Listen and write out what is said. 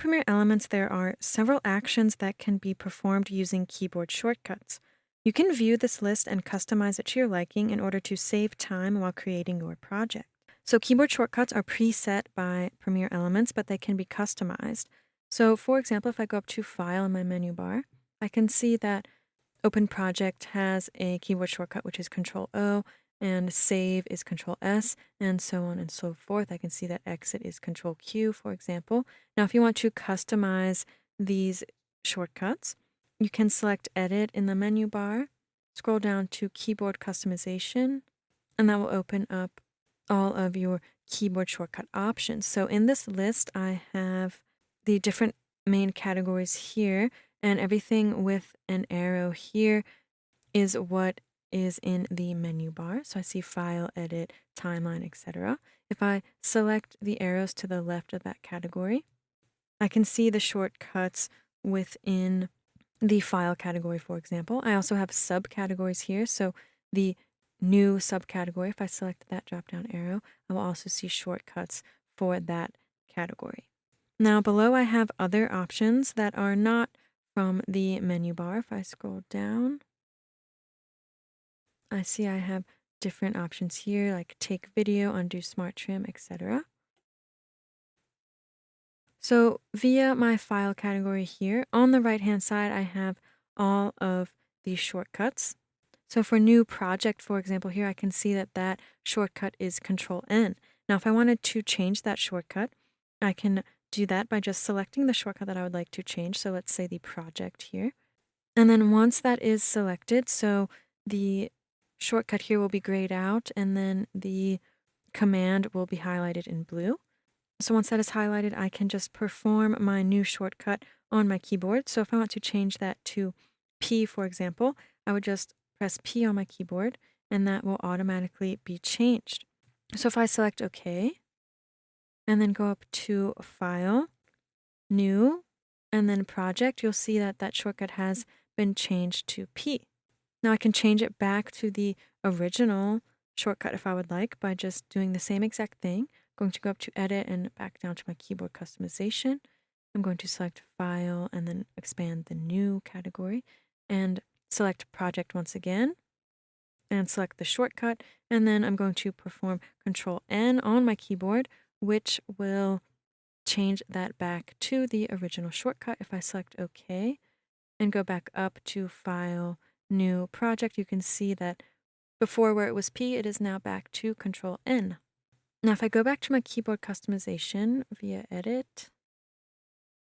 Premiere Elements, there are several actions that can be performed using keyboard shortcuts. You can view this list and customize it to your liking in order to save time while creating your project. So keyboard shortcuts are preset by Premiere Elements, but they can be customized. So for example, if I go up to File in my menu bar, I can see that Open Project has a keyboard shortcut, which is Control-O, and Save is Control-S, and so on and so forth. I can see that Exit is Control-Q, for example. Now, if you want to customize these shortcuts, you can select Edit in the menu bar, scroll down to Keyboard Customization, and that will open up all of your keyboard shortcut options. So in this list, I have the different main categories here, and everything with an arrow here is what is in the menu bar. So I see File, Edit, Timeline, etc. If I select the arrows to the left of that category, I can see the shortcuts within the File category, for example. I also have subcategories here. So the new subcategory, if I select that drop-down arrow, I will also see shortcuts for that category. Now below I have other options that are not from the menu bar. If I scroll down, I see I have different options here like take video, undo smart trim, etc. So via my file category here, on the right-hand side, I have all of these shortcuts. So for new project, for example, here I can see that that shortcut is Control-N. Now, if I wanted to change that shortcut, I can do that by just selecting the shortcut that I would like to change. So let's say the project here. And then once that is selected, so the shortcut here will be grayed out and then the command will be highlighted in blue. So once that is highlighted, I can just perform my new shortcut on my keyboard. So if I want to change that to P, for example, I would just press P on my keyboard and that will automatically be changed. So if I select OK and then go up to File, New, and then Project, you'll see that that shortcut has been changed to P. Now I can change it back to the original shortcut if I would like by just doing the same exact thing. I'm going to go up to Edit and back down to my keyboard customization. I'm going to select File and then expand the New category and select Project once again and select the shortcut. And then I'm going to perform Control-N on my keyboard, which will change that back to the original shortcut. If I select OK and go back up to File, New, Project, you can see that before where it was P, it is now back to Control-N. Now, if I go back to my keyboard customization via Edit